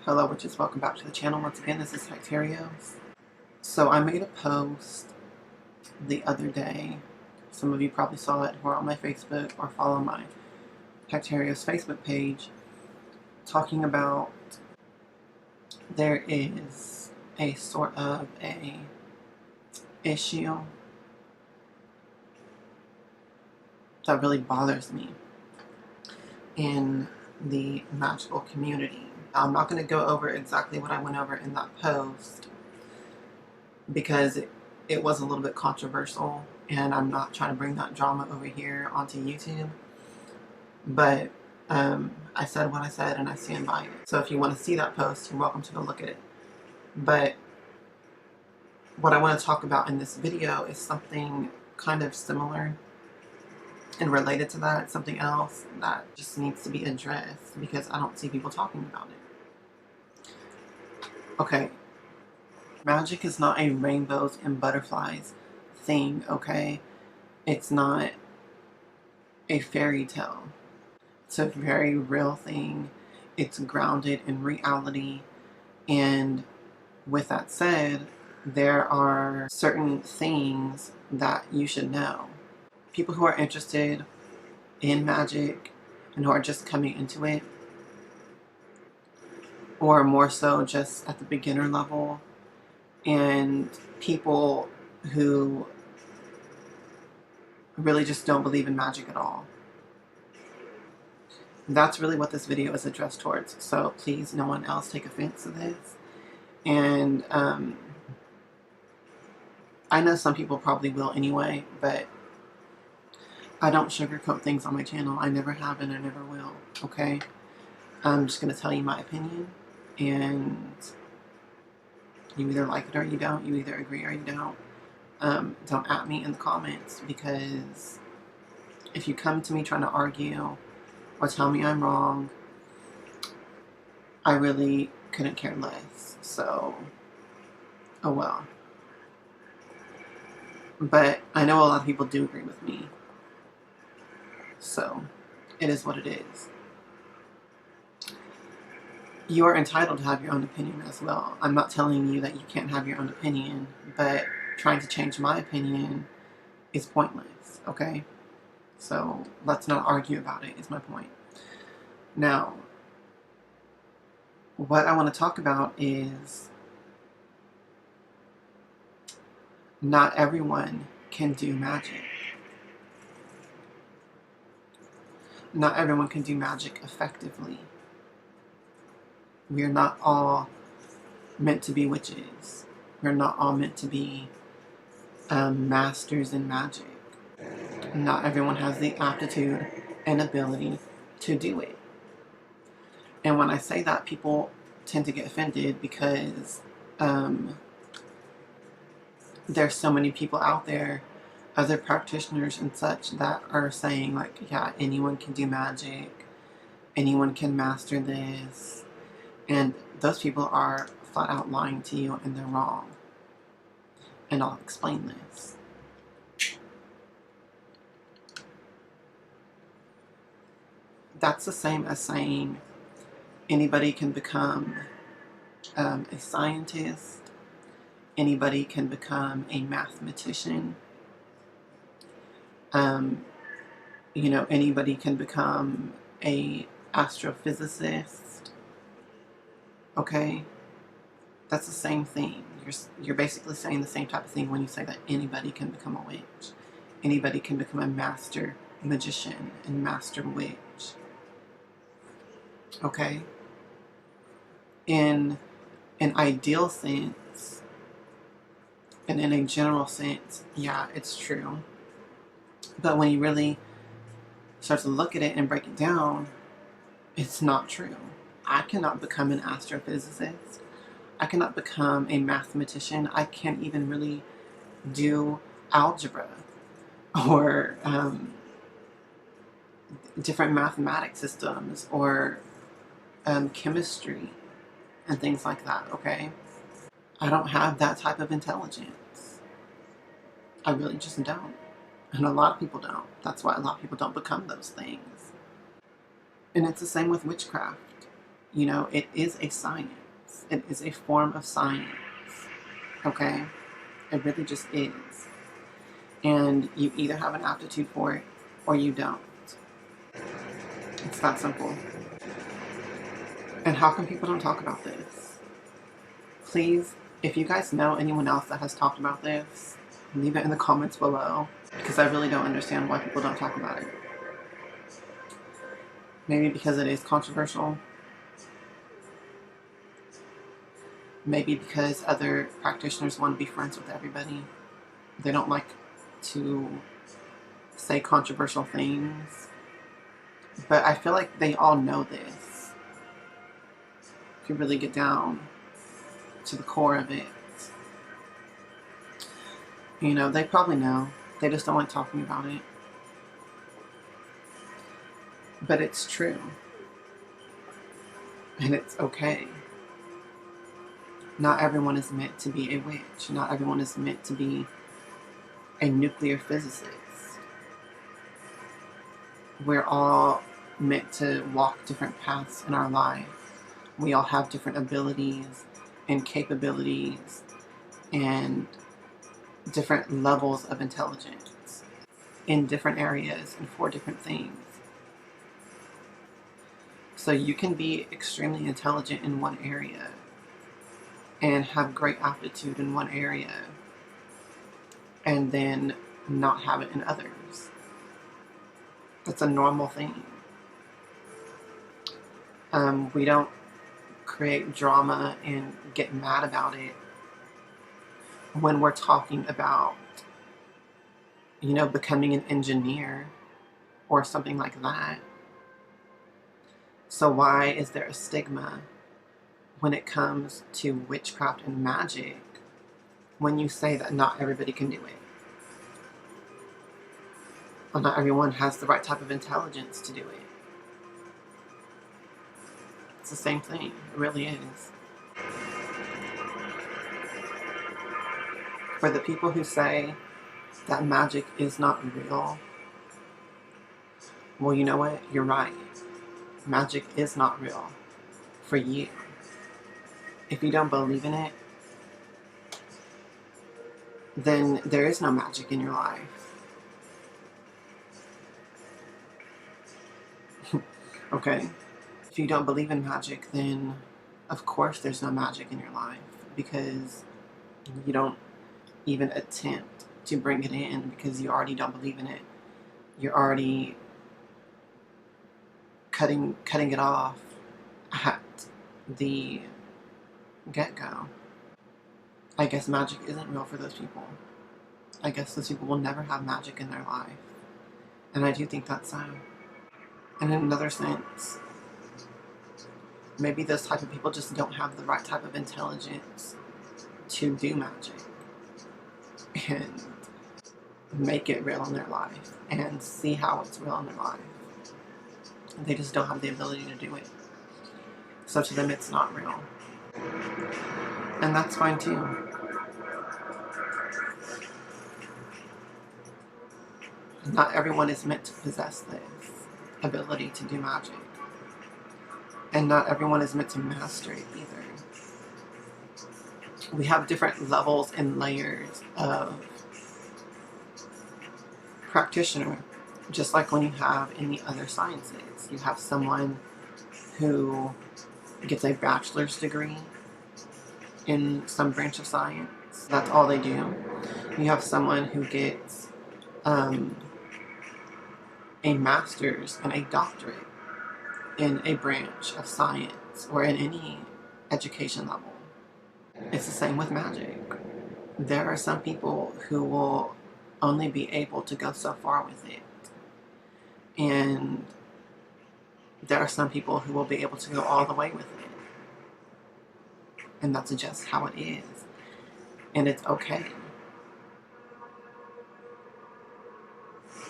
Hello witches, welcome back to the channel. Once again, this is WitchoftheRealms. So I made a post the other day. Some of you probably saw it who are on my Facebook or follow my WitchoftheRealms Facebook page, talking about there is a sort of a issue that really bothers me in the magical community. I'm not going to go over exactly what I went over in that post because it was a little bit controversial, and I'm not trying to bring that drama over here onto YouTube. But I said what I said and I stand by it. So if you want to see that post, you're welcome to go look at it. But what I want to talk about in this video is something kind of similar and related to that. Something else that just needs to be addressed because I don't see people talking about it. Okay, magic is not a rainbows and butterflies thing, okay? It's not a fairy tale. It's a very real thing. It's grounded in reality. And with that said, there are certain things that you should know. People who are interested in magic and who are just coming into it, or more so just at the beginner level, and people who really just don't believe in magic at all. That's really what this video is addressed towards. So please, no one else take offense to this. And I know some people probably will anyway, but I don't sugarcoat things on my channel. I never have and I never will, okay? I'm just going to tell you my opinion, and you either like it or you don't. You either agree or you don't. Don't at me in the comments, because if you come to me trying to argue or tell me I'm wrong, I really couldn't care less. So, oh well. But I know a lot of people do agree with me. So, it is what it is. You are entitled to have your own opinion as well. I'm not telling you that you can't have your own opinion, but trying to change my opinion is pointless, okay? So let's not argue about it, is my point. Now, what I want to talk about is not everyone can do magic. Not everyone can do magic effectively. We are not all meant to be witches. We're not all meant to be masters in magic. Not everyone has the aptitude and ability to do it. And when I say that, people tend to get offended because there's so many people out there, other practitioners and such, that are saying like, yeah, anyone can do magic, anyone can master this. And those people are flat out lying to you, and they're wrong. And I'll explain this. That's the same as saying anybody can become a scientist, anybody can become a mathematician, you know, anybody can become a astrophysicist. Okay? That's the same thing. You're basically saying the same type of thing when you say that anybody can become a witch. Anybody can become a master magician and master witch. Okay? In an ideal sense, and in a general sense, yeah, it's true. But when you really start to look at it and break it down, it's not true. I cannot become an astrophysicist. I cannot become a mathematician. I can't even really do algebra or different mathematic systems or chemistry and things like that, okay? I don't have that type of intelligence. I really just don't. And a lot of people don't. That's why a lot of people don't become those things. And it's the same with witchcraft. You know, it is a science. It is a form of science. Okay? It really just is. And you either have an aptitude for it or you don't. It's that simple. And how come people don't talk about this? Please, if you guys know anyone else that has talked about this, leave it in the comments below, because I really don't understand why people don't talk about it. Maybe because it is controversial. Maybe because other practitioners want to be friends with everybody. They don't like to say controversial things. But I feel like they all know this. If you really get down to the core of it. You know, they probably know. They just don't like talking about it. But it's true. And it's okay. Not everyone is meant to be a witch. Not everyone is meant to be a nuclear physicist. We're all meant to walk different paths in our life. We all have different abilities and capabilities and different levels of intelligence in different areas and for different things. So you can be extremely intelligent in one area and have great aptitude in one area and then not have it in others. That's a normal thing. We don't create drama and get mad about it when we're talking about, you know, becoming an engineer or something like that. So why is there a stigma when it comes to witchcraft and magic when you say that not everybody can do it? Well, not everyone has the right type of intelligence to do it. It's the same thing. It really is. For the people who say that magic is not real, well, you know what? You're right. Magic is not real for you. If you don't believe in it, then there is no magic in your life. Okay? If you don't believe in magic, then of course there's no magic in your life, because you don't even attempt to bring it in because you already don't believe in it. You're already cutting it off at the get-go. I guess magic isn't real for those people. I guess those people will never have magic in their life. And I do think that's sad. And in another sense, maybe those type of people just don't have the right type of intelligence to do magic and make it real in their life and see how it's real in their life. They just don't have the ability to do it. So to them, it's not real. And that's fine too. Not everyone is meant to possess this ability to do magic. And not everyone is meant to master it either. We have different levels and layers of practitioner, just like when you have in the other sciences. You have someone who gets a bachelor's degree in some branch of science. That's all they do. You have someone who gets a master's and a doctorate in a branch of science or in any education level. It's the same with magic. There are some people who will only be able to go so far with it. And there are some people who will be able to go all the way with it. And that's just how it is. And it's okay.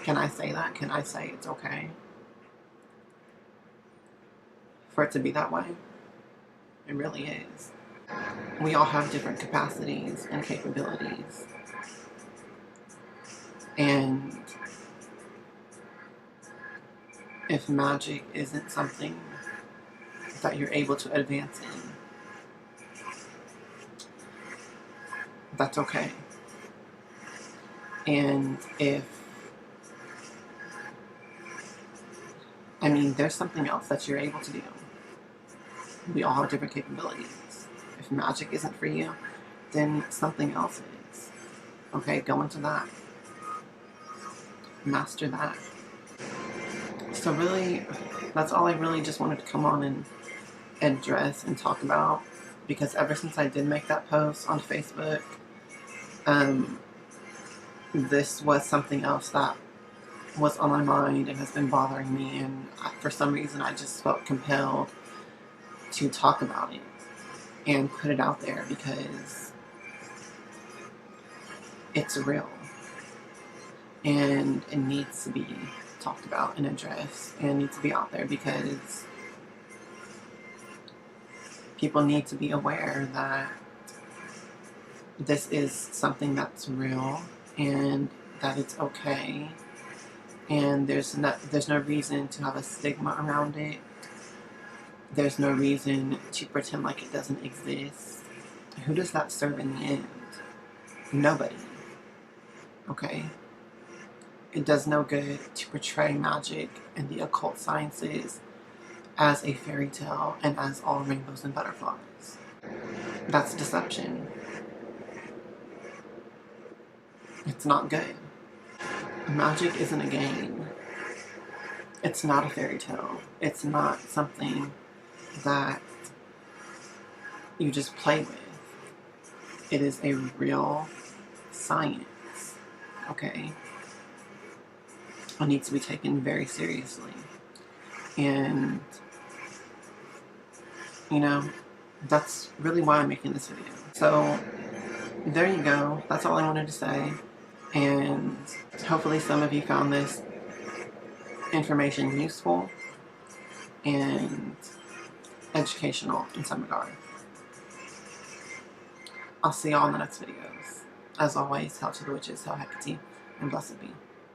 Can I say that? Can I say it's okay for it to be that way? It really is. We all have different capacities and capabilities. And if magic isn't something that you're able to advance in. That's okay. And there's something else that you're able to do. We all have different capabilities. If magic isn't for you, then something else is. Okay, go into that. Master that. So really, that's all I really just wanted to come on and address and talk about, because ever since I did make that post on Facebook, this was something else that was on my mind and has been bothering me, and for some reason I just felt compelled to talk about it and put it out there because it's real and it needs to be talked about and addressed and needs to be out there, because people need to be aware that this is something that's real and that it's okay, and there's no reason to have a stigma around it. There's no reason to pretend like it doesn't exist. Who does that serve in the end? Nobody. Okay? It does no good to portray magic and the occult sciences as a fairy tale and as all rainbows and butterflies. That's deception. It's not good. Magic isn't a game. It's not a fairy tale. It's not something that you just play with. It is a real science, okay? It needs to be taken very seriously. And, that's really why I'm making this video. So, there you go. That's all I wanted to say. And hopefully some of you found this information useful and educational in some regard. I'll see y'all in the next videos. As always, hail to the witches, hail Hecate, and blessed be.